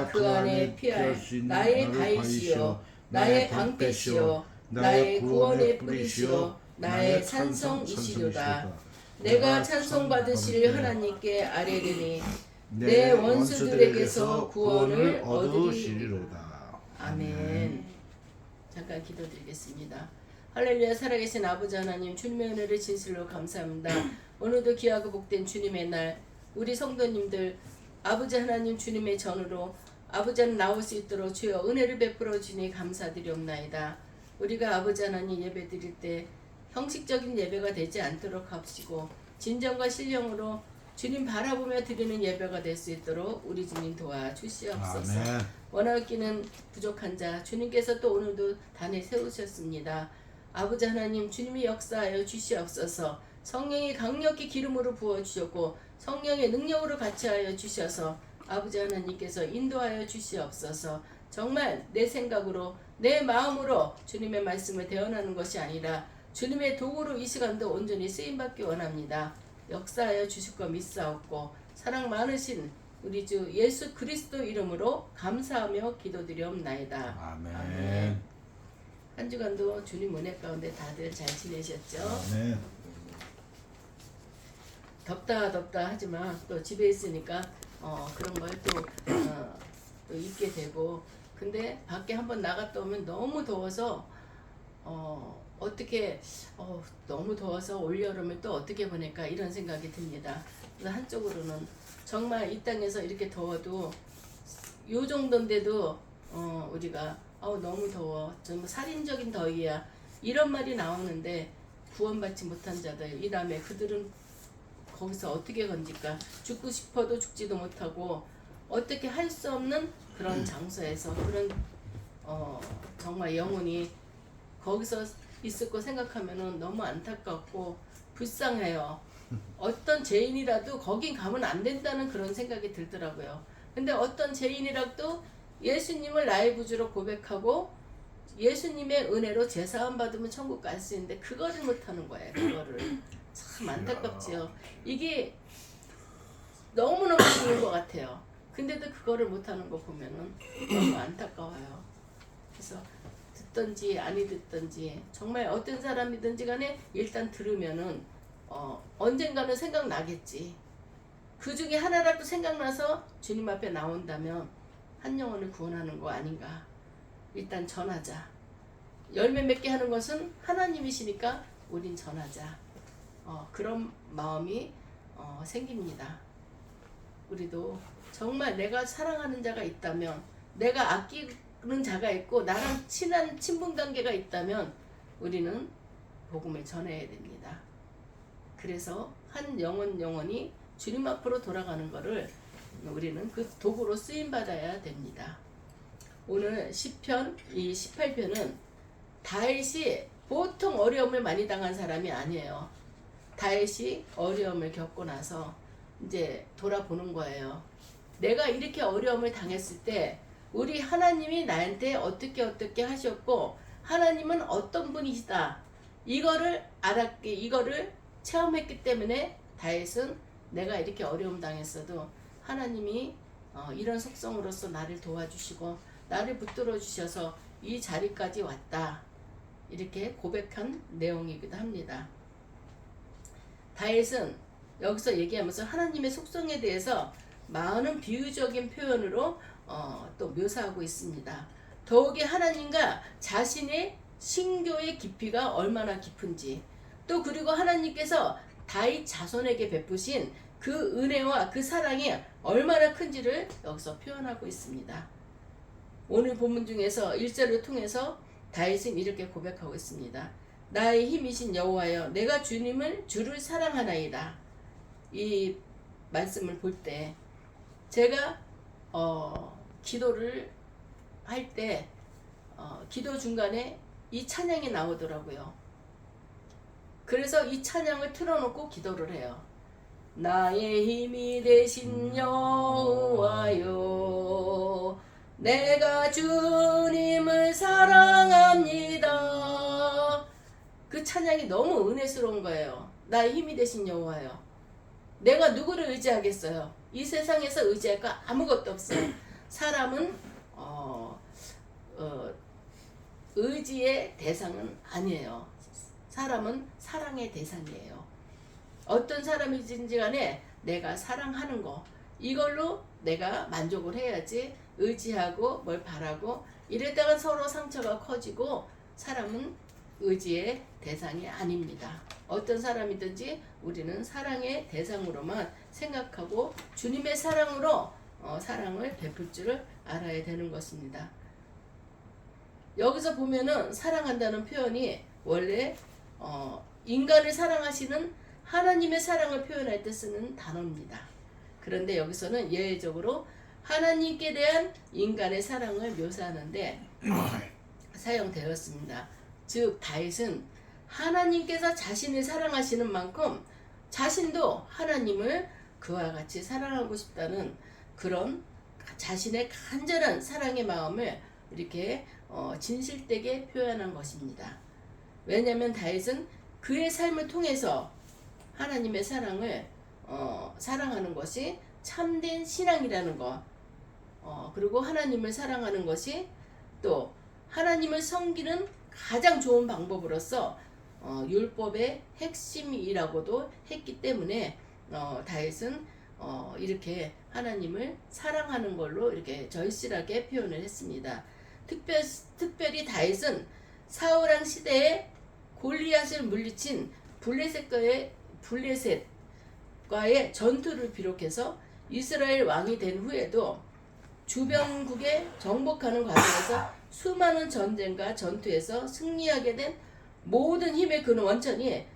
그 안에 피할 나의 가이시요 나의 방패시요 나의 구원의 뿌리시요 나의 찬송이시로다. 내가 찬송받으실 하나님께 아뢰리니 내 원수들에게서 구원을 얻으리로다. 아멘. 잠깐 기도드리겠습니다. 할렐루야. 살아계신 아버지 하나님, 주님의 은혜를 진실로 감사합니다. 오늘도 귀하고 복된 주님의 날, 우리 성도님들 아버지 하나님 주님의 전으로 아버지 하나님 나올 수 있도록 주여 은혜를 베풀어 주니 감사드리옵나이다. 우리가 아버지 하나님 예배 드릴 때 형식적인 예배가 되지 않도록 합시고 진정과 신령으로 주님 바라보며 드리는 예배가 될 수 있도록 우리 주님 도와주시옵소서. 아멘. 원하기는 부족한 자 주님께서 또 오늘도 단에 세우셨습니다. 아버지 하나님 주님이 역사하여 주시옵소서. 성령이 강력히 기름으로 부어주셨고 성령의 능력으로 같이하여 주셔서 아버지 하나님께서 인도하여 주시옵소서. 정말 내 생각으로 내 마음으로 주님의 말씀을 대언하는 것이 아니라 주님의 도구로 이 시간도 온전히 쓰임받기 원합니다. 역사하여 주실 거 믿사옵고 사랑 많으신 우리 주 예수 그리스도 이름으로 감사하며 기도드리옵나이다. 아멘. 한 주간도 주님 은혜 가운데 다들 잘 지내셨죠? 아멘. 덥다 하지만 또 집에 있으니까 그런 걸 또 입게 되고, 근데 밖에 한번 나갔다 오면 너무 더워서 어떻게 너무 더워서 올여름을 또 어떻게 보낼까 이런 생각이 듭니다. 그래서 한쪽으로는 정말 이 땅에서 이렇게 더워도 요 정도인데도 우리가 너무 더워, 정말 살인적인 더위야 이런 말이 나오는데 구원받지 못한 자들 이라며 그들은 거기서 어떻게 건질까? 죽고 싶어도 죽지도 못하고 어떻게 할 수 없는 그런 장소에서 그런 정말 영혼이 거기서 있을 거 생각하면은 너무 안타깝고 불쌍해요. 어떤 죄인이라도 거긴 가면 안 된다는 그런 생각이 들더라고요. 근데 어떤 죄인이라도 예수님을 나의 구주로 고백하고 예수님의 은혜로 제사함 받으면 천국 갈 수 있는데 그거를 못하는 거예요. 그거를 참 안타깝지요. 이게 너무너무 좋은 것 같아요. 근데도 그거를 못하는 거 보면은 너무 안타까워요. 그래서 듣든지 아니 듣든지 정말 어떤 사람이든지 간에 일단 들으면은 언젠가는 생각나겠지. 그 중에 하나라도 생각나서 주님 앞에 나온다면 한 영혼을 구원하는 거 아닌가. 일단 전하자. 열매 맺게 하는 것은 하나님이시니까 우린 전하자. 그런 마음이 생깁니다. 우리도 정말 내가 사랑하는 자가 있다면, 내가 아끼는 자가 있고 나랑 친한 친분관계가 있다면 우리는 복음을 전해야 됩니다. 그래서 한 영혼이 주님 앞으로 돌아가는 것을 우리는 그 도구로 쓰임받아야 됩니다. 오늘 시편 이 18편은 다윗이 보통 어려움을 많이 당한 사람이 아니에요. 다윗이 어려움을 겪고 나서 이제 돌아보는 거예요. 내가 이렇게 어려움을 당했을 때 우리 하나님이 나한테 어떻게 하셨고 하나님은 어떤 분이시다. 이거를 알았기, 이거를 체험했기 때문에 다윗은 내가 이렇게 어려움 당했어도 하나님이 이런 속성으로서 나를 도와주시고 나를 붙들어 주셔서 이 자리까지 왔다. 이렇게 고백한 내용이기도 합니다. 다윗은 여기서 얘기하면서 하나님의 속성에 대해서 많은 비유적인 표현으로 또 묘사하고 있습니다. 더욱이 하나님과 자신의 신교의 깊이가 얼마나 깊은지, 또 그리고 하나님께서 다윗 자손에게 베푸신 그 은혜와 그 사랑이 얼마나 큰지를 여기서 표현하고 있습니다. 오늘 본문 중에서 1절을 통해서 다윗은 이렇게 고백하고 있습니다. 나의 힘이신 여호와여, 내가 주를 사랑하나이다. 이 말씀을 볼 때 제가 기도를 할 때 기도 중간에 이 찬양이 나오더라고요. 그래서 이 찬양을 틀어놓고 기도를 해요. 나의 힘이 되신 여호와여, 내가 주님을 사랑합니다. 그 찬양이 너무 은혜스러운 거예요. 나의 힘이 되신 여호와여, 내가 누구를 의지하겠어요? 이 세상에서 의지할 거 아무것도 없어요. 사람은 의지의 대상은 아니에요. 사람은 사랑의 대상이에요. 어떤 사람이든지 간에 내가 사랑하는 거 이걸로 내가 만족을 해야지 의지하고 뭘 바라고 이랬다가 서로 상처가 커지고 사람은 의지의 대상이 아닙니다. 어떤 사람이든지 우리는 사랑의 대상으로만 생각하고 주님의 사랑으로 사랑을 베풀 줄을 알아야 되는 것입니다. 여기서 보면은 사랑한다는 표현이 원래 인간을 사랑하시는 하나님의 사랑을 표현할 때 쓰는 단어입니다. 그런데 여기서는 예외적으로 하나님께 대한 인간의 사랑을 묘사하는데 사용되었습니다. 즉 다윗은 하나님께서 자신을 사랑하시는 만큼 자신도 하나님을 그와 같이 사랑하고 싶다는 그런 자신의 간절한 사랑의 마음을 이렇게 진실되게 표현한 것입니다. 왜냐하면 다윗은 그의 삶을 통해서 하나님의 사랑을 사랑하는 것이 참된 신앙이라는 것, 그리고 하나님을 사랑하는 것이 또 하나님을 섬기는 가장 좋은 방법으로서 율법의 핵심이라고도 했기 때문에 다윗은 이렇게 하나님을 사랑하는 걸로 이렇게 절실하게 표현을 했습니다. 특별히 다윗은 사울왕 시대에 골리앗을 물리친 블레셋과의 전투를 비롯해서 이스라엘 왕이 된 후에도 주변국에 정복하는 과정에서 수많은 전쟁과 전투에서 승리하게 된 모든 힘의 그 원천이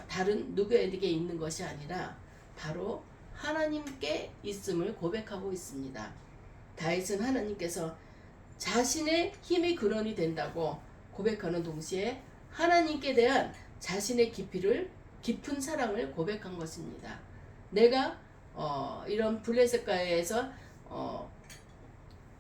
다른 누구에게 있는 것이 아니라 바로 하나님께 있음을 고백하고 있습니다. 다윗은 하나님께서 자신의 힘이 근원이 된다고 고백하는 동시에 하나님께 대한 자신의 깊은 사랑을 고백한 것입니다. 내가 이런 블레셋과에서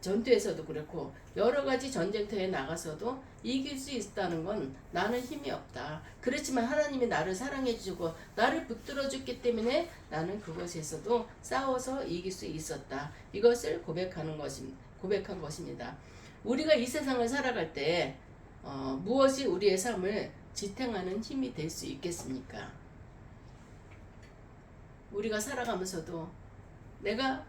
전투에서도 그렇고 여러 가지 전쟁터에 나가서도 이길 수 있다는 건 나는 힘이 없다. 그렇지만 하나님이 나를 사랑해 주고 나를 붙들어 줬기 때문에 나는 그것에서도 싸워서 이길 수 있었다. 이것을 고백한 것입니다. 우리가 이 세상을 살아갈 때 무엇이 우리의 삶을 지탱하는 힘이 될 수 있겠습니까? 우리가 살아가면서도 내가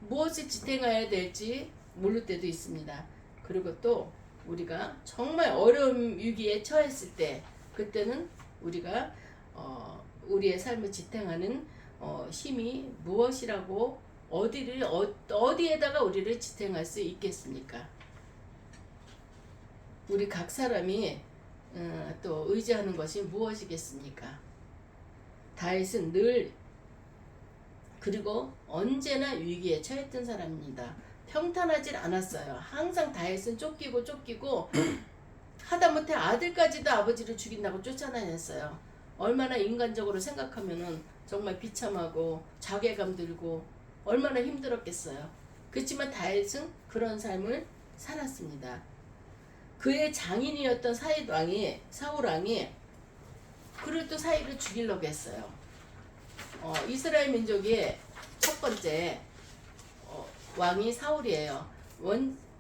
무엇을 지탱해야 될지 모를 때도 있습니다. 그리고 또 우리가 정말 어려운 위기에 처했을 때 그때는 우리가 우리의 삶을 지탱하는 힘이 무엇이라고 어디에다가 우리를 지탱할 수 있겠습니까? 우리 각 사람이 또 의지하는 것이 무엇이겠습니까? 다윗은 늘 그리고 언제나 위기에 처했던 사람입니다. 평탄하질 않았어요. 항상 다윗은 쫓기고 하다못해 아들까지도 아버지를 죽인다고 쫓아다녔어요. 얼마나 인간적으로 생각하면은 정말 비참하고 자괴감 들고 얼마나 힘들었겠어요. 그렇지만 다윗은 그런 삶을 살았습니다. 그의 장인이었던 사울왕이 그를 또 사울을 죽이려고 했어요. 이스라엘 민족의 첫 번째 왕이 사울이에요.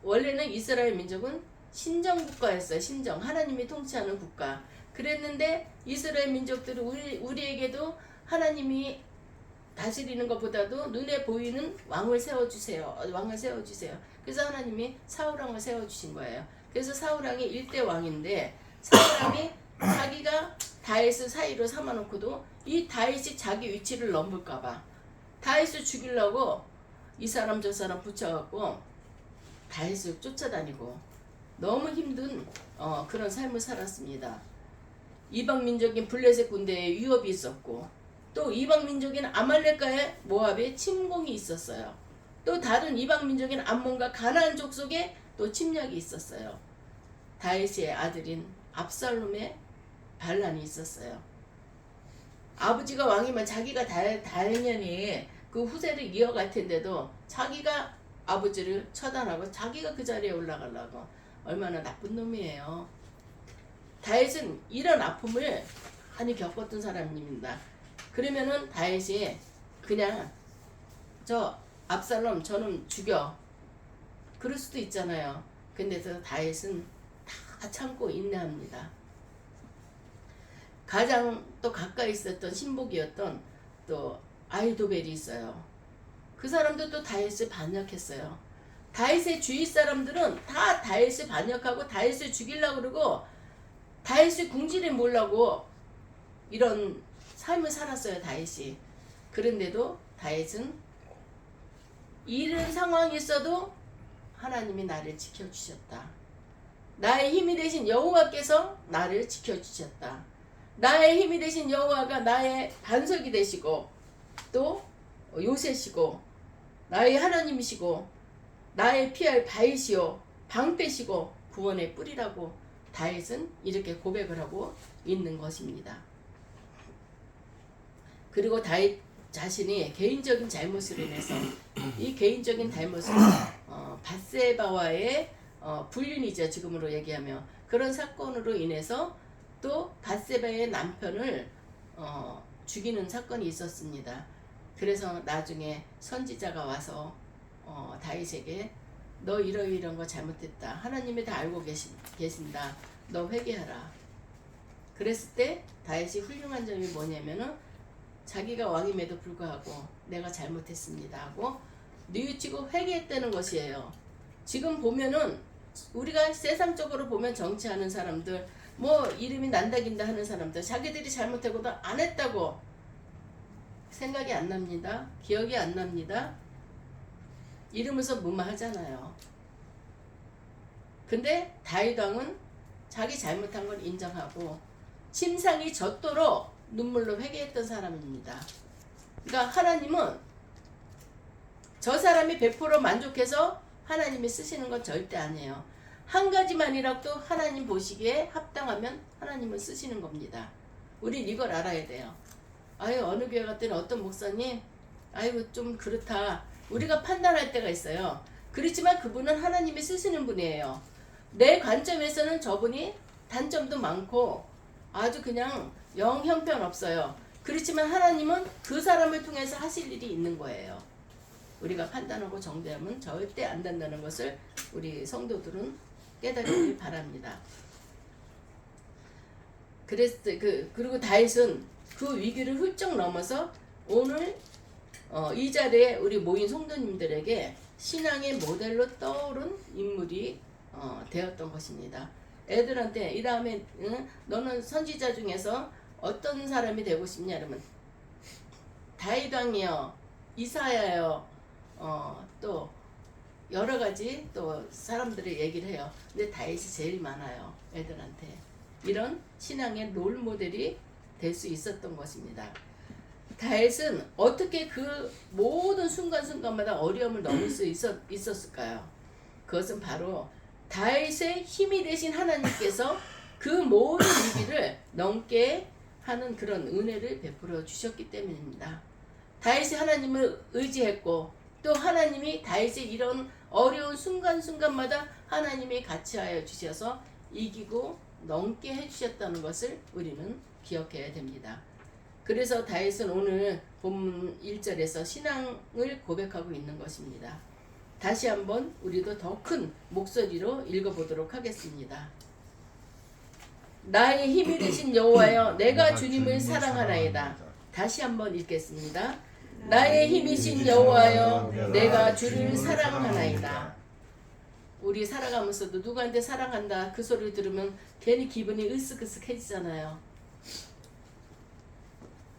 원래는 이스라엘 민족은 신정국가였어요. 신정, 하나님이 통치하는 국가. 그랬는데 이스라엘 민족들은 우리에게도 하나님이 다스리는 것보다도 눈에 보이는 왕을 세워주세요. 그래서 하나님이 사울왕을 세워주신 거예요. 그래서 사울왕이 일대 왕인데 사울왕이 자기가 다윗을 사이로 삼아놓고도 이 다윗이 자기 위치를 넘을까봐 다윗을 죽이려고 이 사람 저 사람 붙여갖고 다윗을 쫓아다니고 너무 힘든 그런 삶을 살았습니다. 이방 민족인 블레셋 군대에 위협이 있었고 또 이방 민족인 아말렉과의 모압의 침공이 있었어요. 또 다른 이방 민족인 암몬과 가나안 족속에 또 침략이 있었어요. 다윗의 아들인 압살롬의 반란이 있었어요. 아버지가 왕이면 자기가 당연히 그 후세를 이어갈 텐데도 자기가 아버지를 처단하고 자기가 그 자리에 올라가려고 얼마나 나쁜 놈이에요. 다윗은 이런 아픔을 많이 겪었던 사람입니다. 그러면은 다윗이 그냥 압살롬 저놈 죽여. 그럴 수도 있잖아요. 근데 저 다윗은 다 참고 인내합니다. 가장 또 가까이 있었던 신복이었던 또 아이도벨이 있어요. 그 사람도 또 다윗을 반역했어요. 다윗의 주위 사람들은 다 다윗을 반역하고 다윗을 죽이려고 그러고 다윗을 궁지를 몰라고 이런 삶을 살았어요. 다윗이. 그런데도 다윗은 이런 상황이 있어도 하나님이 나를 지켜주셨다. 나의 힘이 되신 여호와께서 나를 지켜주셨다. 나의 힘이 되신 여호와가 나의 반석이 되시고 또 요새시고 나의 하나님이시고 나의 피할 바위시오 방패시고 구원의 뿌리라고 다윗은 이렇게 고백을 하고 있는 것입니다. 그리고 다윗 자신이 개인적인 잘못으로 인해서 이 개인적인 잘못은 밧세바와의 불륜이죠. 지금으로 얘기하면 그런 사건으로 인해서 또 밧세바의 남편을 죽이는 사건이 있었습니다. 그래서 나중에 선지자가 와서 다윗에게 너 이런 거 잘못했다. 하나님이 다 알고 계신다. 너 회개하라. 그랬을 때 다윗이 훌륭한 점이 뭐냐면은 자기가 왕임에도 불구하고 내가 잘못했습니다 하고 뉘우치고 회개했다는 것이에요. 지금 보면은 우리가 세상적으로 보면 정치하는 사람들 뭐 이름이 난다긴다 하는 사람들 자기들이 잘못하고도 안 했다고 생각이 안 납니다. 기억이 안 납니다. 이러면서 무마하잖아요. 근데 다윗 왕은 자기 잘못한 걸 인정하고 심상이 젖도록 눈물로 회개했던 사람입니다. 그러니까 하나님은 저 사람이 100% 만족해서 하나님이 쓰시는 건 절대 아니에요. 한 가지만이라도 하나님 보시기에 합당하면 하나님은 쓰시는 겁니다. 우린 이걸 알아야 돼요. 아유 어느 교회 갔더니 어떤 목사님 아이고 좀 그렇다. 우리가 판단할 때가 있어요. 그렇지만 그분은 하나님이 쓰시는 분이에요. 내 관점에서는 저분이 단점도 많고 아주 그냥 영 형편없어요. 그렇지만 하나님은 그 사람을 통해서 하실 일이 있는 거예요. 우리가 판단하고 정죄하면 절대 안 된다는 것을 우리 성도들은 깨달으길 바랍니다. 그리고 다윗은 그 위기를 훌쩍 넘어서 오늘 이 자리에 우리 모인 성도님들에게 신앙의 모델로 떠오른 인물이 되었던 것입니다. 애들한테 이 다음에 너는 선지자 중에서 어떤 사람이 되고 싶냐 그러면 다윗 왕이요, 이사야요, 또 여러 가지 또 사람들이 얘기를 해요. 근데 다윗이 제일 많아요. 애들한테 이런 신앙의 롤 모델이 될 수 있었던 것입니다. 다윗은 어떻게 그 모든 순간순간마다 어려움을 넘을 수 있었을까요? 그것은 바로 다윗의 힘이 되신 하나님께서 그 모든 위기를 넘게 하는 그런 은혜를 베풀어 주셨기 때문입니다. 다윗이 하나님을 의지했고 또 하나님이 다윗의 이런 어려운 순간순간마다 하나님이 같이하여 주셔서 이기고 넘게 해주셨다는 것을 우리는 기억해야 됩니다. 그래서 다윗은 오늘 본문 1절에서 신앙을 고백하고 있는 것입니다. 다시 한번 우리도 더 큰 목소리로 읽어보도록 하겠습니다. 나의 힘이 되신 여호와여 내가 주님을 사랑하나이다. 다시 한번 읽겠습니다. 나의 힘이신 여호와여 내가 주를 사랑하나이다. 우리 살아가면서도 누구한테 사랑한다 그 소리를 들으면 괜히 기분이 으쓱으쓱해지잖아요.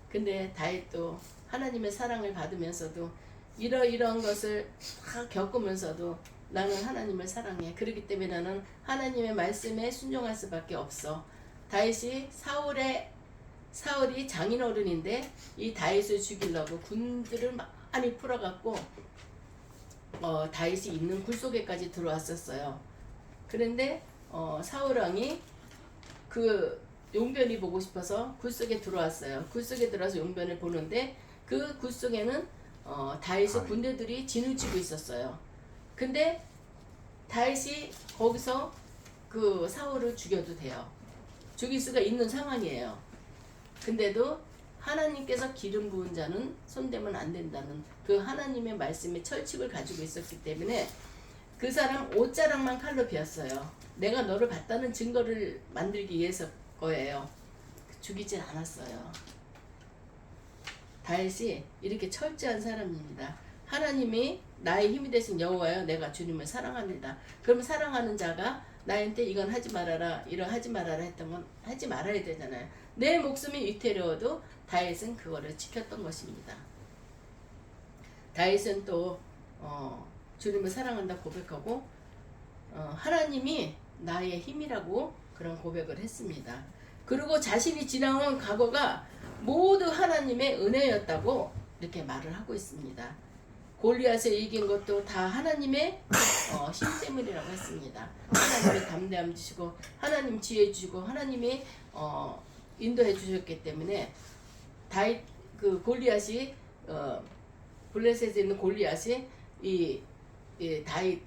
근데 다윗도 하나님의 사랑을 받으면서도 이러이러한 것을 다 겪으면서도 나는 하나님을 사랑해. 그렇기 때문에 나는 하나님의 말씀에 순종할 수밖에 없어. 다윗이 사울이 장인어른인데 이 다윗을 죽이려고 군들을 많이 풀어갖고 다윗이 있는 굴속에까지 들어왔었어요. 그런데 사울 왕이 그 용변이 보고 싶어서 굴속에 들어왔어요. 굴속에 들어와서 용변을 보는데 그 굴속에는 다윗의 군대들이 진을 치고 있었어요. 근데 다윗이 거기서 그 사울을 죽여도 돼요. 죽일 수가 있는 상황이에요. 근데도 하나님께서 기름 부은 자는 손대면 안 된다는 그 하나님의 말씀의 철칙을 가지고 있었기 때문에 그 사람 옷자락만 칼로 베었어요. 내가 너를 봤다는 증거를 만들기 위해서 거예요. 죽이진 않았어요. 다윗이 이렇게 철저한 사람입니다. 하나님이 나의 힘이 되신 여호와여 내가 주님을 사랑합니다. 그럼 사랑하는 자가 나한테 이건 하지 말아라 이런 하지 말아라 했던 건 하지 말아야 되잖아요. 내 목숨이 위태로워도 다윗은 그거를 지켰던 것입니다. 다윗은 또 주님을 사랑한다 고백하고 하나님이 나의 힘이라고 그런 고백을 했습니다. 그리고 자신이 지나온 과거가 모두 하나님의 은혜였다고 이렇게 말을 하고 있습니다. 골리앗을 이긴 것도 다 하나님의 힘 때문이라고 했습니다. 하나님이 담대함 주시고 하나님 지혜 주시고 하나님이 인도해 주셨기 때문에 다윗 그 골리앗이 블레셋에 있는 골리앗이 이 다윗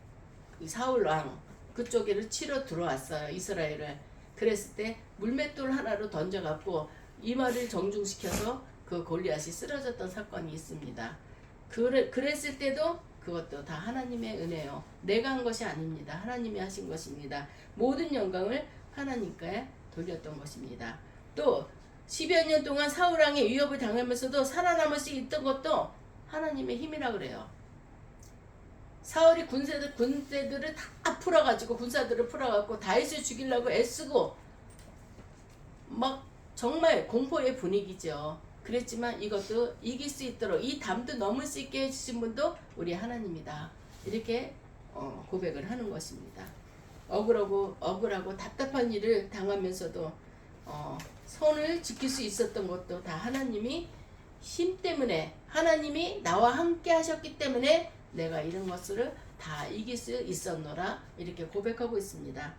사울 왕 그쪽에를 치러 들어왔어요. 이스라엘을. 그랬을 때 물맷돌 하나로 던져갖고 이마를 정중시켜서 그 골리앗이 쓰러졌던 사건이 있습니다. 그랬을 때도 그것도 다 하나님의 은혜요. 내가 한 것이 아닙니다. 하나님이 하신 것입니다. 모든 영광을 하나님께 돌렸던 것입니다. 또 10여 년 동안 사울왕의 위협을 당하면서도 살아남을 수 있던 것도 하나님의 힘이라 그래요. 사울이 군대들을 다 풀어가지고 군사들을 풀어갖고 다윗을 죽이려고 애쓰고 막 정말 공포의 분위기죠. 그랬지만 이것도 이길 수 있도록 이 담도 넘을 수 있게 해주신 분도 우리 하나님이다. 이렇게 고백을 하는 것입니다. 억울하고 답답한 일을 당하면서도 선을 지킬 수 있었던 것도 다 하나님이 힘 때문에 하나님이 나와 함께 하셨기 때문에 내가 이런 것을 다 이길 수 있었노라 이렇게 고백하고 있습니다.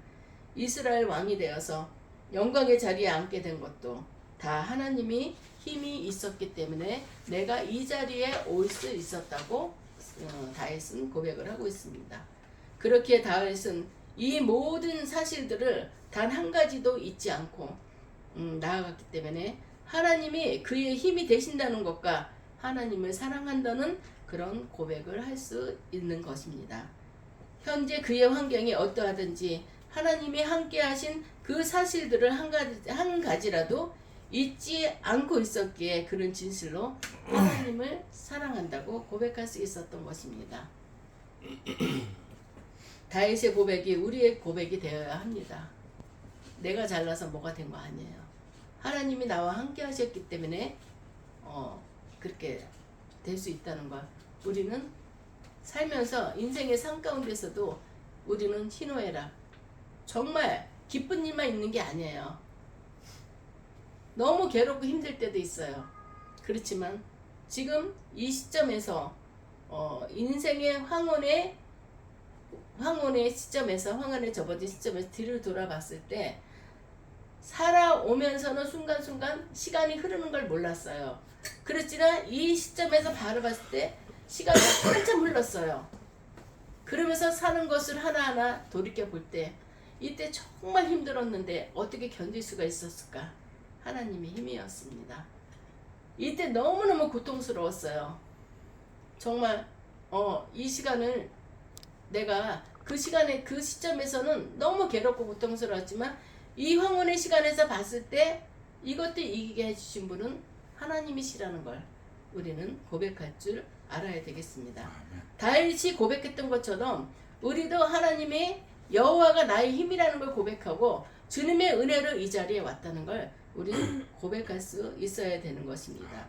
이스라엘 왕이 되어서 영광의 자리에 앉게 된 것도 다 하나님이 힘이 있었기 때문에 내가 이 자리에 올 수 있었다고 다윗은 고백을 하고 있습니다. 그렇게 다윗은 이 모든 사실들을 단 한 가지도 잊지 않고 나아갔기 때문에 하나님이 그의 힘이 되신다는 것과 하나님을 사랑한다는 그런 고백을 할 수 있는 것입니다. 현재 그의 환경이 어떠하든지 하나님이 함께 하신 그 사실들을 한 가지라도 잊지 않고 있었기에 그런 진실로 하나님을 사랑한다고 고백할 수 있었던 것입니다. 다윗의 고백이 우리의 고백이 되어야 합니다. 내가 잘나서 뭐가 된 거 아니에요. 하나님이 나와 함께 하셨기 때문에 그렇게 될 수 있다는 것. 우리는 살면서 인생의 삶 가운데서도 우리는 희노애락 정말 기쁜 일만 있는 게 아니에요. 너무 괴롭고 힘들 때도 있어요. 그렇지만 지금 이 시점에서 인생의 황혼의 시점에서 황혼에 접어든 시점에서 뒤를 돌아봤을 때 살아오면서는 순간순간 시간이 흐르는 걸 몰랐어요. 그렇지만 이 시점에서 바로 봤을 때 시간이 한참 흘렀어요. 그러면서 사는 것을 하나하나 돌이켜 볼 때 이때 정말 힘들었는데 어떻게 견딜 수가 있었을까? 하나님의 힘이었습니다. 이때 너무너무 고통스러웠어요. 정말 이 시간을 내가 그 시간에 그 시점에서는 너무 괴롭고 고통스러웠지만 이 황혼의 시간에서 봤을 때 이것도 이기게 해주신 분은 하나님이시라는 걸 우리는 고백할 줄 알아야 되겠습니다. 다윗이 고백했던 것처럼 우리도 하나님의 여호와가 나의 힘이라는 걸 고백하고 주님의 은혜로 이 자리에 왔다는 걸 우리는 고백할 수 있어야 되는 것입니다.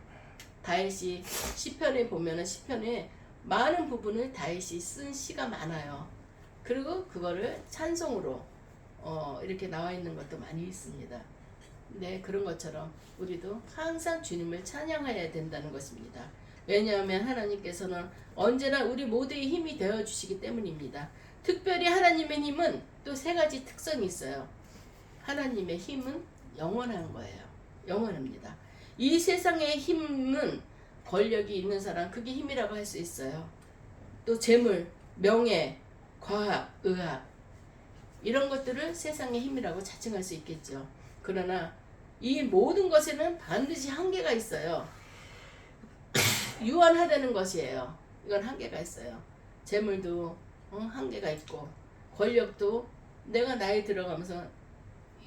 다윗이 시편에 보면은 시편에 많은 부분을 다윗이 쓴 시가 많아요. 그리고 그거를 찬송으로 이렇게 나와 있는 것도 많이 있습니다. 네, 그런 것처럼 우리도 항상 주님을 찬양해야 된다는 것입니다. 왜냐하면 하나님께서는 언제나 우리 모두의 힘이 되어주시기 때문입니다. 특별히 하나님의 힘은 또 세 가지 특성이 있어요. 하나님의 힘은 영원한 거예요. 영원합니다. 이 세상의 힘은 권력이 있는 사람 그게 힘이라고 할 수 있어요. 또 재물, 명예, 과학, 의학 이런 것들을 세상의 힘이라고 자칭할 수 있겠죠. 그러나 이 모든 것에는 반드시 한계가 있어요. 유한하다는 것이에요. 이건 한계가 있어요. 재물도 한계가 있고, 권력도 내가 나이 들어가면서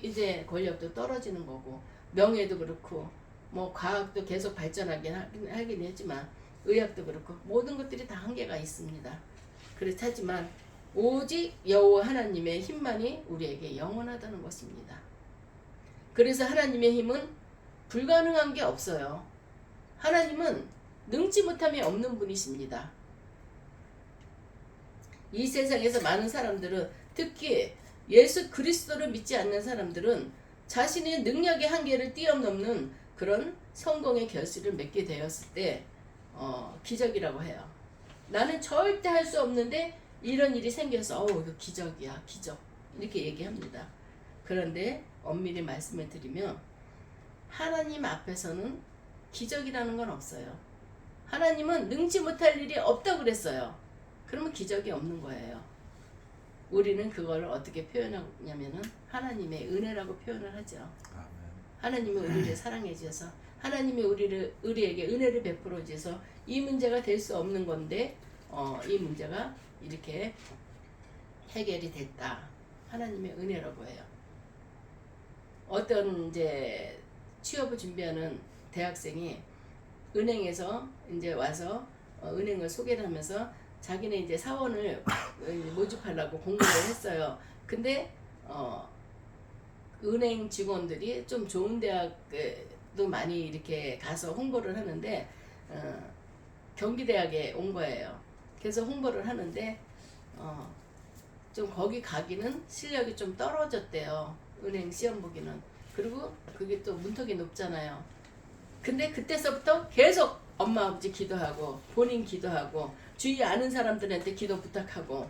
이제 권력도 떨어지는 거고, 명예도 그렇고, 뭐 과학도 계속 하긴 했지만 의학도 그렇고 모든 것들이 다 한계가 있습니다. 그렇지만 오직 여호와 하나님의 힘만이 우리에게 영원하다는 것입니다. 그래서 하나님의 힘은 불가능한 게 없어요. 하나님은 능치 못함이 없는 분이십니다. 이 세상에서 많은 사람들은, 특히 예수 그리스도를 믿지 않는 사람들은 자신의 능력의 한계를 뛰어넘는 그런 성공의 결실을 맺게 되었을 때 기적이라고 해요. 나는 절대 할 수 없는데 이런 일이 생겨서 이거 기적이야, 기적, 이렇게 얘기합니다. 그런데 엄밀히 말씀을 드리면 하나님 앞에서는 기적이라는 건 없어요. 하나님은 능치 못할 일이 없다고 그랬어요. 그러면 기적이 없는 거예요. 우리는 그걸 어떻게 표현하냐면은 하나님의 은혜라고 표현을 하죠. 하나님이 우리를 사랑해 주셔서, 하나님이 우리에게 은혜를 베풀어 주셔서 이 문제가 될 수 없는 건데 이 문제가 이렇게 해결이 됐다. 하나님의 은혜라고 해요. 어떤 이제 취업을 준비하는 대학생이 은행에서 이제 와서 은행을 소개를 하면서 자기네 이제 사원을 모집하려고 공부를 했어요. 근데 은행 직원들이 좀 좋은 대학도 많이 이렇게 가서 홍보를 하는데 경기대학에 온 거예요. 그래서 홍보를 하는데 좀 거기 가기는 실력이 좀 떨어졌대요. 은행 시험 보기는. 그리고 그게 또 문턱이 높잖아요. 근데 그때서부터 계속 엄마 아버지 기도하고 본인 기도하고 주위 아는 사람들한테 기도 부탁하고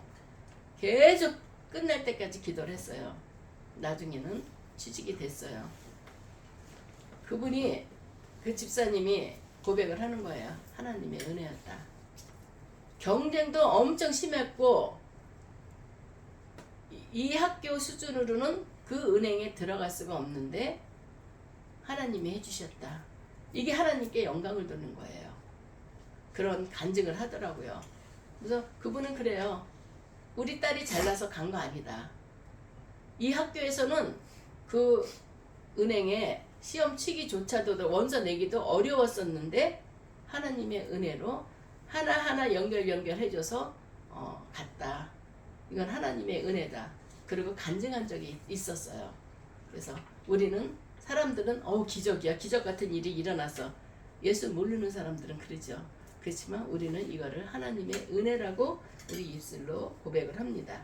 계속 끝날 때까지 기도를 했어요. 나중에는 취직이 됐어요. 그분이, 그 집사님이 고백을 하는 거예요. 하나님의 은혜였다. 경쟁도 엄청 심했고 이 학교 수준으로는 그 은행에 들어갈 수가 없는데 하나님이 해주셨다. 이게 하나님께 영광을 돌리는 거예요. 그런 간증을 하더라고요. 그래서 그분은 그래요. 우리 딸이 잘나서 간 거 아니다. 이 학교에서는 그 은행에 시험 치기조차도 원서 내기도 어려웠었는데 하나님의 은혜로 하나하나 연결해줘서 갔다. 이건 하나님의 은혜다. 그리고 간증한 적이 있었어요. 그래서 우리는, 사람들은 기적이야, 기적 같은 일이 일어나서, 예수 모르는 사람들은 그러죠. 그렇지만 우리는 이거를 하나님의 은혜라고 우리 입술로 고백을 합니다.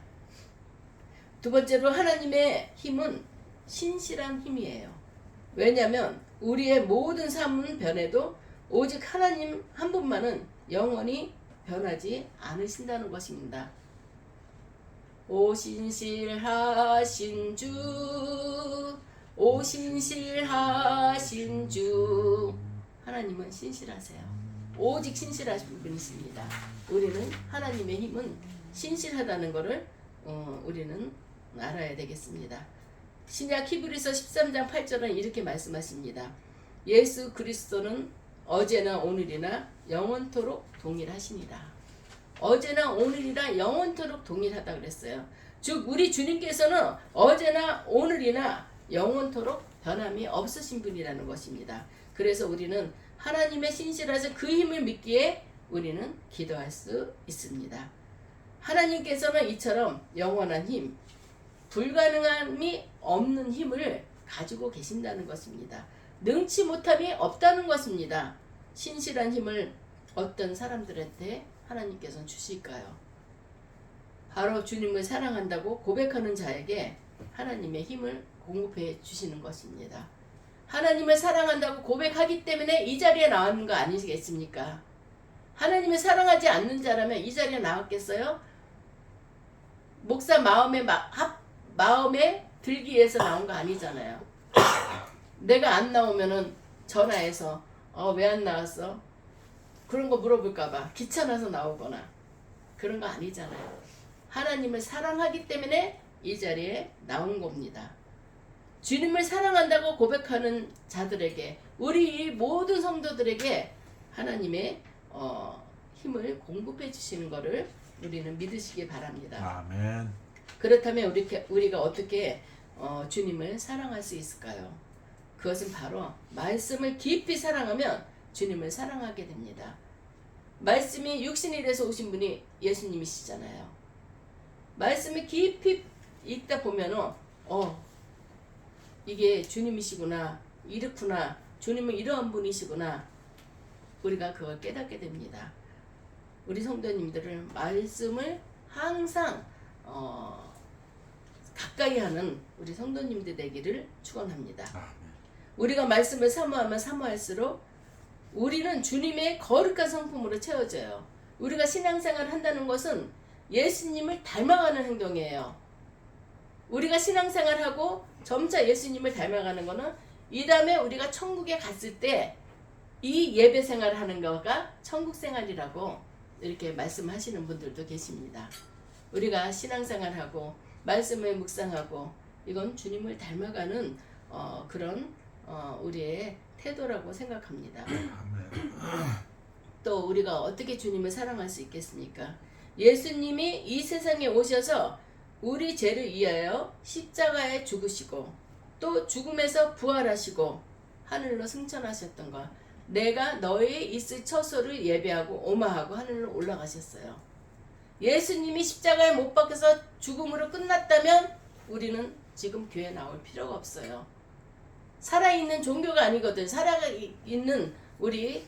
두 번째로 하나님의 힘은 신실한 힘이에요. 왜냐하면 우리의 모든 삶은 변해도 오직 하나님 한 분만은 영원히 변하지 않으신다는 것입니다. 오 신실하신 주, 오 신실하신 주. 하나님은 신실하세요. 오직 신실하신 분이십니다. 우리는 하나님의 힘은 신실하다는 것을 우리는 알아야 되겠습니다. 신약 히브리서 13장 8절은 이렇게 말씀하십니다. 예수 그리스도는 어제나 오늘이나 영원토록 동일하시니라. 어제나 오늘이나 영원토록 동일하다 그랬어요. 즉 우리 주님께서는 어제나 오늘이나 영원토록 변함이 없으신 분이라는 것입니다. 그래서 우리는 하나님의 신실하신 그 힘을 믿기에 우리는 기도할 수 있습니다. 하나님께서는 이처럼 영원한 힘, 불가능함이 없는 힘을 가지고 계신다는 것입니다. 능치 못함이 없다는 것입니다. 신실한 힘을 어떤 사람들한테 하나님께서는 주실까요? 바로 주님을 사랑한다고 고백하는 자에게 하나님의 힘을 공급해 주시는 것입니다. 하나님을 사랑한다고 고백하기 때문에 이 자리에 나오는 거 아니겠습니까? 하나님을 사랑하지 않는 자라면 이 자리에 나왔겠어요? 목사 마음에 들기 위해서 나온 거 아니잖아요. 내가 안 나오면은 전화해서 왜 안 나왔어? 그런 거 물어볼까봐 귀찮아서 나오거나 그런 거 아니잖아요. 하나님을 사랑하기 때문에 이 자리에 나온 겁니다. 주님을 사랑한다고 고백하는 자들에게, 우리 모든 성도들에게 하나님의 힘을 공급해 주시는 것을 우리는 믿으시기 바랍니다. 아멘. 그렇다면 우리가 어떻게 주님을 사랑할 수 있을까요? 그것은 바로 말씀을 깊이 사랑하면 주님을 사랑하게 됩니다. 말씀이 육신이 돼서 오신 분이 예수님이시잖아요. 말씀을 깊이 읽다 보면은 이게 주님이시구나, 이렇구나, 주님은 이러한 분이시구나, 우리가 그걸 깨닫게 됩니다. 우리 성도님들은 말씀을 항상 가까이 하는 우리 성도님들 되기를 축원합니다. 아멘. 우리가 말씀을 사모하면 사모할수록 우리는 주님의 거룩한 성품으로 채워져요. 우리가 신앙생활을 한다는 것은 예수님을 닮아가는 행동이에요. 우리가 신앙생활하고 점차 예수님을 닮아가는 것은 이 다음에 우리가 천국에 갔을 때 이 예배 생활을 하는 거가 천국 생활이라고 이렇게 말씀하시는 분들도 계십니다. 우리가 신앙생활하고 말씀을 묵상하고 이건 주님을 닮아가는 그런 우리의 태도라고 생각합니다. 또 우리가 어떻게 주님을 사랑할 수 있겠습니까? 예수님이 이 세상에 오셔서 우리 죄를 위하여 십자가에 죽으시고 또 죽음에서 부활하시고 하늘로 승천하셨던 것, 내가 너의 있을 처소를 예배하고 오마하고 하늘로 올라가셨어요. 예수님이 십자가에 못 박혀서 죽음으로 끝났다면 우리는 지금 교회 나올 필요가 없어요. 살아있는 종교가 아니거든. 살아있는 우리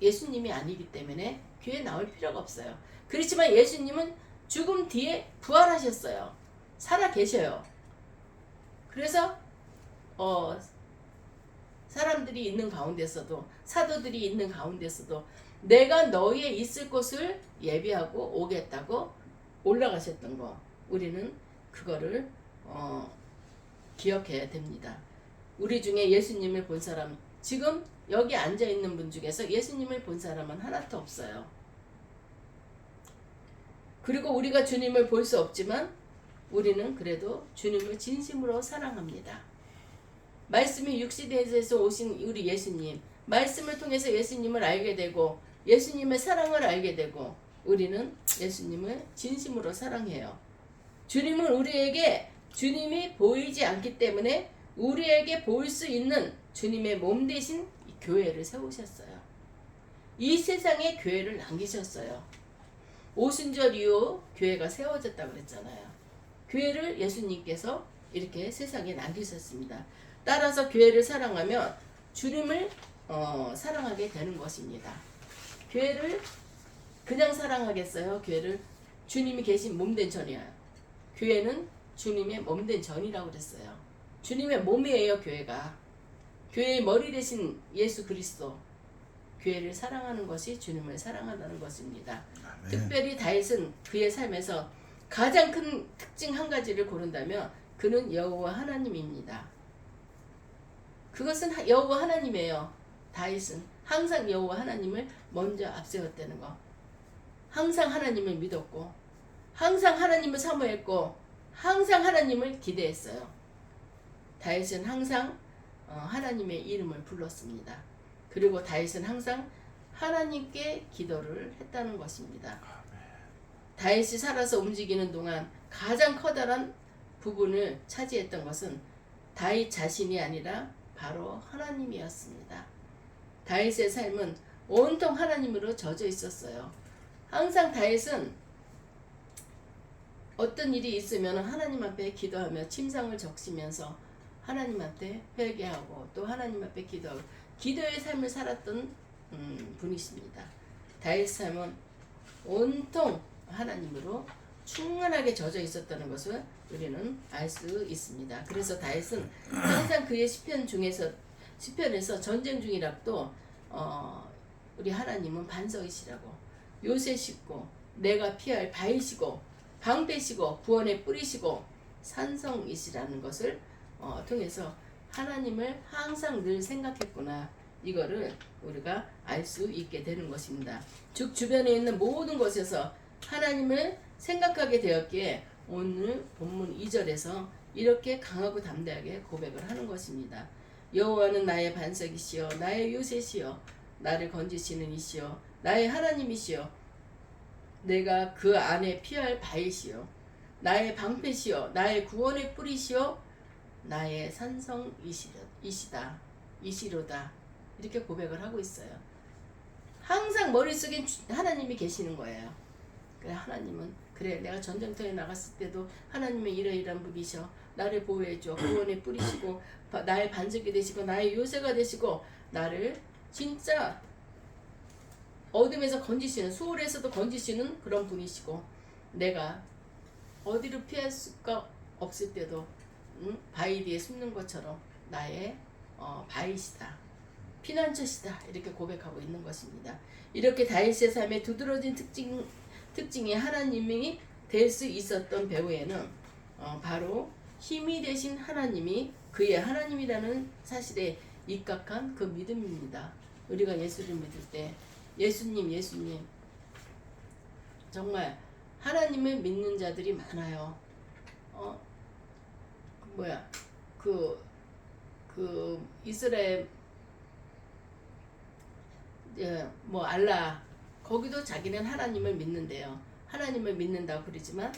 예수님이 아니기 때문에 교회 나올 필요가 없어요. 그렇지만 예수님은 죽음 뒤에 부활하셨어요. 살아 계셔요. 그래서 사람들이 있는 가운데서도, 사도들이 있는 가운데서도 내가 너희의 있을 곳을 예비하고 오겠다고 올라가셨던 거, 우리는 그거를 기억해야 됩니다. 우리 중에 예수님을 본 사람, 지금 여기 앉아있는 분 중에서 예수님을 본 사람은 하나도 없어요. 그리고 우리가 주님을 볼 수 없지만 우리는 그래도 주님을 진심으로 사랑합니다. 말씀이 육시대에서 오신 우리 예수님, 말씀을 통해서 예수님을 알게 되고 예수님의 사랑을 알게 되고 우리는 예수님을 진심으로 사랑해요. 주님은 우리에게 주님이 보이지 않기 때문에 우리에게 보일 수 있는 주님의 몸 대신 교회를 세우셨어요. 이 세상에 교회를 남기셨어요. 오순절 이후 교회가 세워졌다고 그랬잖아요. 교회를 예수님께서 이렇게 세상에 남기셨습니다. 따라서 교회를 사랑하면 주님을 사랑하게 되는 것입니다. 교회를 그냥 사랑하겠어요? 교회를 주님이 계신 몸된 전이야. 교회는 주님의 몸된 전이라고 그랬어요. 주님의 몸이에요, 교회가. 교회의 머리 대신 예수 그리스도. 교회를 사랑하는 것이 주님을 사랑한다는 것입니다. 아멘. 특별히 다윗은 그의 삶에서 가장 큰 특징 한 가지를 고른다면 그는 여호와 하나님입니다. 그것은 여호와 하나님이에요. 다윗은 항상 여호와 하나님을 먼저 앞세웠다는 거. 항상 하나님을 믿었고 항상 하나님을 사모했고 항상 하나님을 기대했어요. 다윗은 항상 하나님의 이름을 불렀습니다. 그리고 다윗은 항상 하나님께 기도를 했다는 것입니다. 다윗이 살아서 움직이는 동안 가장 커다란 부분을 차지했던 것은 다윗 자신이 아니라 바로 하나님이었습니다. 다윗의 삶은 온통 하나님으로 젖어 있었어요. 항상 다윗은 어떤 일이 있으면 하나님 앞에 기도하며 침상을 적시면서 하나님한테 회개하고 또 하나님 앞에 기도하고 기도의 삶을 살았던 분이십니다. 다윗의 삶은 온통 하나님으로 충만하게 젖어 있었다는 것을 우리는 알 수 있습니다. 그래서 다윗은 항상 그의 시편에서 전쟁 중이라도 우리 하나님은 반석이시라고, 요새시고 내가 피할 바위시고 방패시고 구원의 뿌리시고 산성이시라는 것을 통해서 하나님을 항상 늘 생각했구나, 이거를 우리가 알 수 있게 되는 것입니다. 즉 주변에 있는 모든 곳에서 하나님을 생각하게 되었기에 오늘 본문 2절에서 이렇게 강하고 담대하게 고백을 하는 것입니다. 여호와는 나의 반석이시여 나의 요새시여 나를 건지시는 이시여 나의 하나님이시여 내가 그 안에 피할 바이시여 나의 방패시여 나의 구원의 뿌리시여 나의 산성이시다 이시로다 이렇게 고백을 하고 있어요. 항상 머릿속에 하나님이 계시는 거예요. 그래 하나님은 그래 내가 전쟁터에 나갔을 때도 하나님의 이러이러한 분이셔 나를 보호해줘 구원의 뿌리시고 나의 반석이 되시고 나의 요새가 되시고 나를 진짜 어둠에서 건지시는 수월에서도 건지시는 그런 분이시고 내가 어디로 피할 수가 없을 때도 바위 뒤에 숨는 것처럼 나의 바위시다 피난처시다 이렇게 고백하고 있는 것입니다. 이렇게 다윗의 삶에 두드러진 특징이 하나님이 될 수 있었던 배후에는 바로 힘이 되신 하나님이 그의 하나님이라는 사실에 입각한 그 믿음입니다. 우리가 예수를 믿을 때 예수님 정말 하나님을 믿는 자들이 많아요. 이스라엘 뭐 알라 거기도 자기는 하나님을 믿는데요. 하나님을 믿는다고 그러지만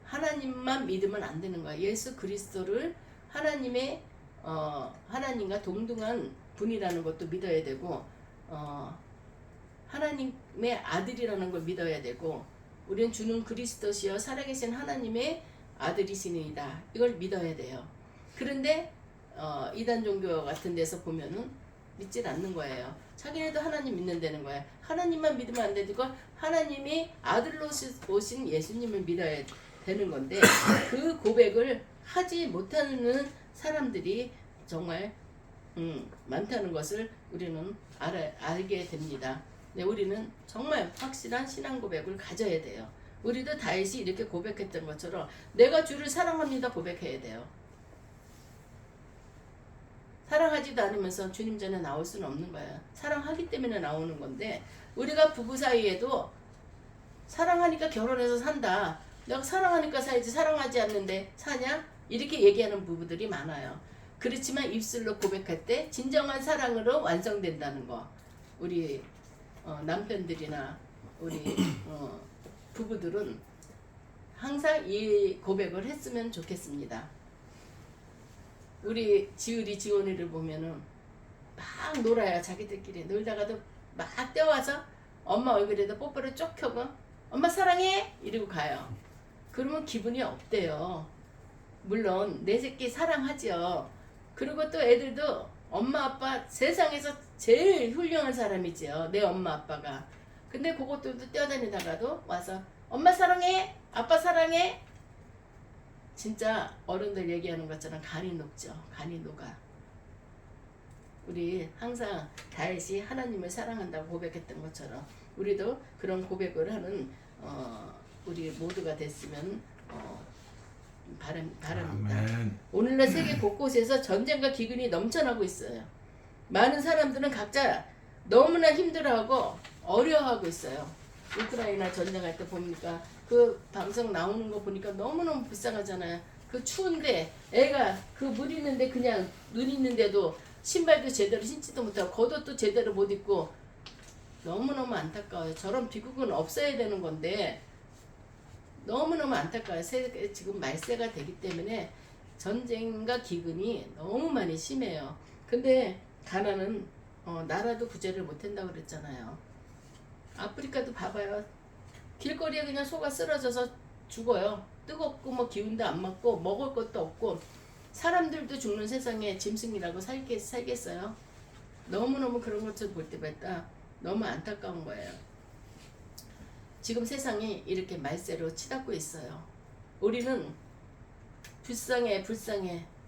하나님만 믿으면 안 되는 거야. 예수 그리스도를 하나님의 하나님과 동등한 분이라는 것도 믿어야 되고 하나님의 아들이라는 걸 믿어야 되고 우리는 주는 그리스도시여 살아계신 하나님의 아들이시니이다. 이걸 믿어야 돼요. 그런데 이단 종교 같은 데서 보면은 믿질 않는 거예요. 자기네도 하나님 믿는다는 거예요. 하나님만 믿으면 안 되고 하나님이 아들로 오신 예수님을 믿어야 되는 건데 그 고백을 하지 못하는 사람들이 정말 많다는 것을 우리는 알게 됩니다. 네, 우리는 정말 확실한 신앙 고백을 가져야 돼요. 우리도 다윗이 이렇게 고백했던 것처럼 내가 주를 사랑합니다 고백해야 돼요. 사랑하지도 않으면서 주님 전에 나올 수는 없는 거예요. 사랑하기 때문에 나오는 건데 우리가 부부 사이에도 사랑하니까 결혼해서 산다. 내가 사랑하니까 살지 사랑하지 않는데 사냐? 이렇게 얘기하는 부부들이 많아요. 그렇지만 입술로 고백할 때 진정한 사랑으로 완성된다는 거. 우리 남편들이나 우리 부부들은 항상 이 고백을 했으면 좋겠습니다. 우리 지원이를 보면은 막 놀아요. 자기들끼리 놀다가도 막 떼와서 엄마 얼굴에다 뽀뽀를 쪽 켜고 엄마 사랑해 이러고 가요. 그러면 기분이 없대요. 물론 내 새끼 사랑하죠. 그리고 또 애들도 엄마 아빠 세상에서 제일 훌륭한 사람이죠. 내 엄마 아빠가. 근데 그것들도 뛰어다니다가도 와서 엄마 사랑해 아빠 사랑해 진짜 어른들 얘기하는 것처럼 간이 녹죠. 간이 녹아. 우리 항상 다윗이 하나님을 사랑한다고 고백했던 것처럼 우리도 그런 고백을 하는 우리 모두가 됐으면 바랍니다. 아멘. 오늘날 세계 곳곳에서 전쟁과 기근이 넘쳐나고 있어요. 많은 사람들은 각자 너무나 힘들어하고 어려워하고 있어요. 우크라이나 전쟁할 때 보니까 그 방송 나오는 거 보니까 너무너무 불쌍하잖아요. 그 추운데 애가 그 물 있는데 그냥 눈 있는데도 신발도 제대로 신지도 못하고 겉옷도 제대로 못 입고 너무너무 안타까워요. 저런 비극은 없어야 되는 건데 너무너무 안타까워요. 지금 말세가 되기 때문에 전쟁과 기근이 너무 많이 심해요. 근데 가나는 나라도 구제를 못한다고 그랬잖아요. 아프리카도 봐봐요. 길거리에 그냥 소가 쓰러져서 죽어요. 뜨겁고 뭐 기운도 안 맞고 먹을 것도 없고 사람들도 죽는 세상에 짐승이라고 살겠어요. 너무너무 그런 것을 볼 때마다 너무 안타까운 거예요. 지금 세상이 이렇게 말세로 치닫고 있어요. 우리는 불쌍해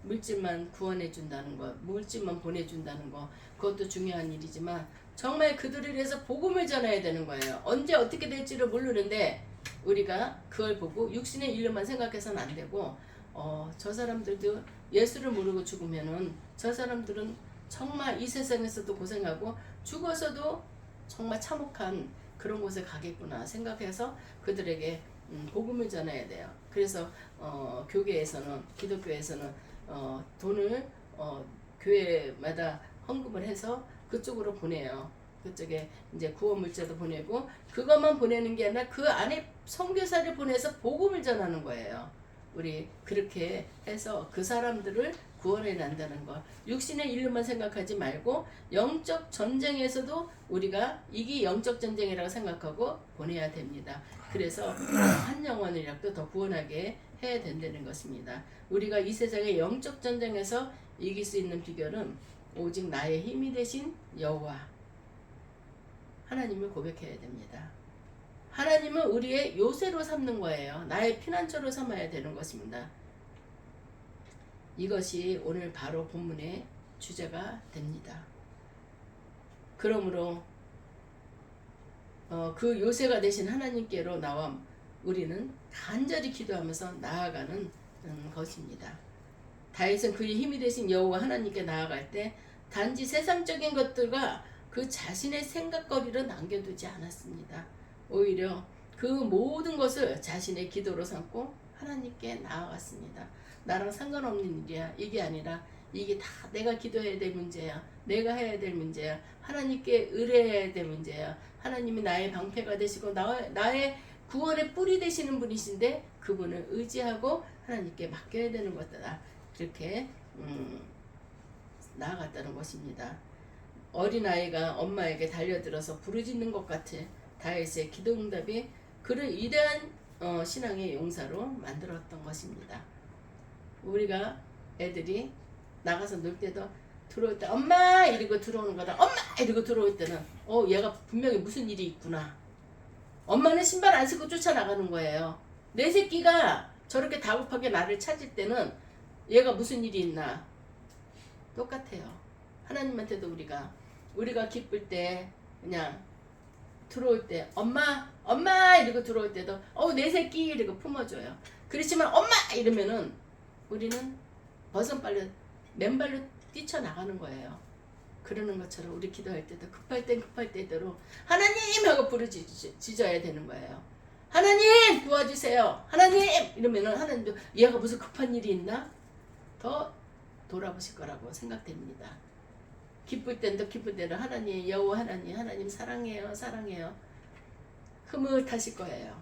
물질만 구원해 준다는 거, 물질만 보내준다는 거 그것도 중요한 일이지만 정말 그들을 위해서 복음을 전해야 되는 거예요. 언제 어떻게 될지를 모르는데 우리가 그걸 보고 육신의 일로만 생각해서는 안 되고 저 사람들도 예수를 모르고 죽으면은 저 사람들은 정말 이 세상에서도 고생하고 죽어서도 정말 참혹한 그런 곳에 가겠구나 생각해서 그들에게 복음을 전해야 돼요. 그래서 교계에서는 기독교에서는 돈을 교회마다 헌금을 해서 그쪽으로 보내요. 그쪽에 이제 구원 물자도 보내고 그것만 보내는 게 아니라 그 안에 선교사를 보내서 복음을 전하는 거예요. 우리 그렇게 해서 그 사람들을 구원해 난다는 거. 육신의 인류만 생각하지 말고 영적 전쟁에서도 우리가 이게 영적 전쟁이라고 생각하고 보내야 됩니다. 그래서 한 영혼이라도 더 구원하게 해야 된다는 것입니다. 우리가 이 세상의 영적 전쟁에서 이길 수 있는 비결은 오직 나의 힘이 되신 여호와 하나님을 고백해야 됩니다. 하나님은 우리의 요새로 삼는 거예요. 나의 피난처로 삼아야 되는 것입니다. 이것이 오늘 바로 본문의 주제가 됩니다. 그러므로 그 요새가 되신 하나님께로 나와 우리는 간절히 기도하면서 나아가는 것입니다. 다윗은 그의 힘이 되신 여호와 하나님께 나아갈 때 단지 세상적인 것들과 그 자신의 생각거리를 남겨두지 않았습니다. 오히려 그 모든 것을 자신의 기도로 삼고 하나님께 나아갔습니다. 나랑 상관없는 일이야. 이게 아니라 이게 다 내가 기도해야 될 문제야. 내가 해야 될 문제야. 하나님께 의뢰해야 될 문제야. 하나님이 나의 방패가 되시고 나의 구원의 뿌리 되시는 분이신데 그분을 의지하고 하나님께 맡겨야 되는 것이다. 그렇게 나아갔다는 것입니다. 어린아이가 엄마에게 달려들어서 부르짖는 것 같은 다윗의 기도응답이 그를 위대한 신앙의 용사로 만들었던 것입니다. 우리가 애들이 나가서 놀 때도 들어올 때 엄마 이러고 들어오는 거다. 엄마 이러고 들어올 때는 얘가 분명히 무슨 일이 있구나. 엄마는 신발 안 신고 쫓아나가는 거예요. 내 새끼가 저렇게 다급하게 나를 찾을 때는 얘가 무슨 일이 있나. 똑같아요. 하나님한테도 우리가 기쁠 때 그냥 들어올 때 엄마 이러고 들어올 때도 내 새끼 이러고 품어줘요. 그렇지만 엄마 이러면은 우리는 버선발로 맨발로 뛰쳐나가는 거예요. 그러는 것처럼 우리 기도할 때도 급할 땐 급할 때대로 하나님 하고 부르짖어야 되는 거예요. 하나님 도와주세요. 하나님 이러면은 하나님도 얘가 무슨 급한 일이 있나? 더 돌아보실 거라고 생각됩니다. 기쁠 땐도 기쁠 때는 하나님 여호와 하나님 사랑해요. 흐뭇하실 거예요.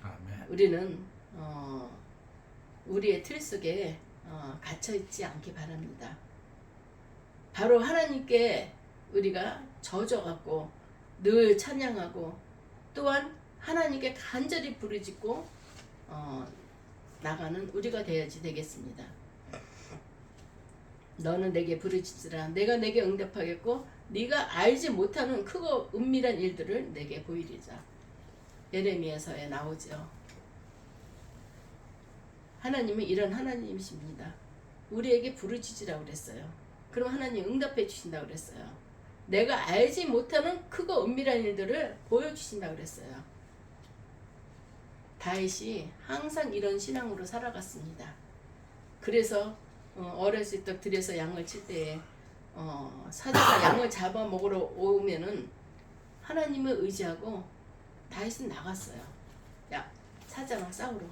아멘. 우리는 우리의 틀 속에 갇혀있지 않기 바랍니다. 바로 하나님께 우리가 젖어갖고 늘 찬양하고 또한 하나님께 간절히 부르짖고 나가는 우리가 되어야지 되겠습니다. 너는 내게 부르짖으라. 내가 내게 응답하겠고 네가 알지 못하는 크고 은밀한 일들을 내게 보이리자. 예레미야서에 나오죠. 하나님은 이런 하나님이십니다. 우리에게 부르짖으라고 그랬어요. 그럼 하나님 응답해 주신다고 그랬어요. 내가 알지 못하는 크고 은밀한 일들을 보여주신다고 그랬어요. 다윗이 항상 이런 신앙으로 살아갔습니다. 그래서 어렸을 때 들에서 양을 칠 때에 사자가 양을 잡아 먹으러 오면은 하나님을 의지하고 다윗은 나갔어요. 사자랑 싸우러.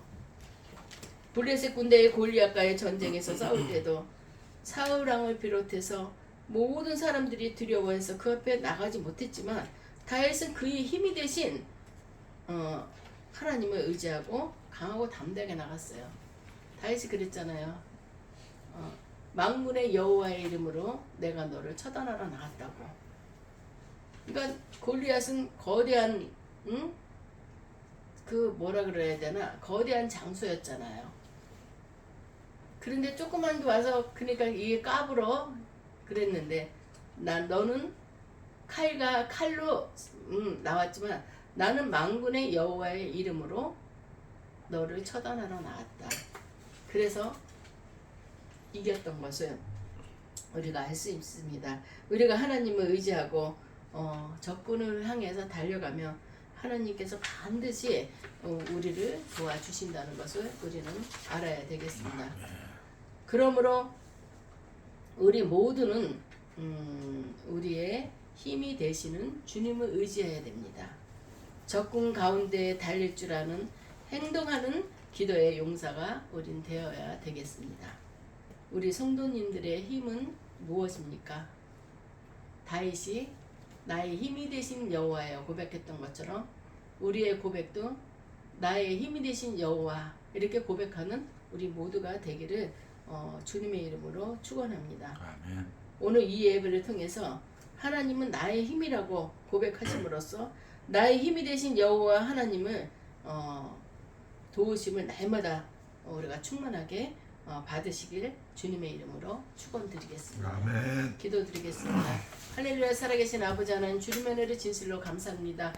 블레셋 군대의 골리앗과의 전쟁에서 싸울 때도 사울왕을 비롯해서 모든 사람들이 두려워해서 그 앞에 나가지 못했지만 다윗은 그의 힘이 되신 하나님을 의지하고 강하고 담대하게 나갔어요. 다윗이 그랬잖아요. 만군의 여호와의 이름으로 내가 너를 처단하러 나갔다고. 그러니까 골리앗은 거대한 그 뭐라 그래야 되나 거대한 장수였잖아요. 그런데 조그만 게 와서 그러니까 이게 까불어 그랬는데 너는 칼로 나왔지만 나는 만군의 여호와의 이름으로 너를 처단하러 나왔다. 그래서 이겼던 것을 우리가 알 수 있습니다. 우리가 하나님을 의지하고 적군을 향해서 달려가면 하나님께서 반드시 우리를 도와주신다는 것을 우리는 알아야 되겠습니다. 그러므로 우리 모두는 우리의 힘이 되시는 주님을 의지해야 됩니다. 적군 가운데 달릴 줄 아는 행동하는 기도의 용사가 우린 되어야 되겠습니다. 우리 성도님들의 힘은 무엇입니까? 다윗이 나의 힘이 되신 여호와여 고백했던 것처럼 우리의 고백도 나의 힘이 되신 여호와 이렇게 고백하는 우리 모두가 되기를 주님의 이름으로 축원합니다. 아멘. 오늘 이 예배를 통해서 하나님은 나의 힘이라고 고백하심으로써 나의 힘이 되신 여호와 하나님을 도우심을 날마다 우리가 충만하게 받으시길 주님의 이름으로 축원드리겠습니다. 아멘. 기도드리겠습니다. 할렐루야. 살아계신 아버지 하나님 주님의 은혜를 진실로 감사합니다.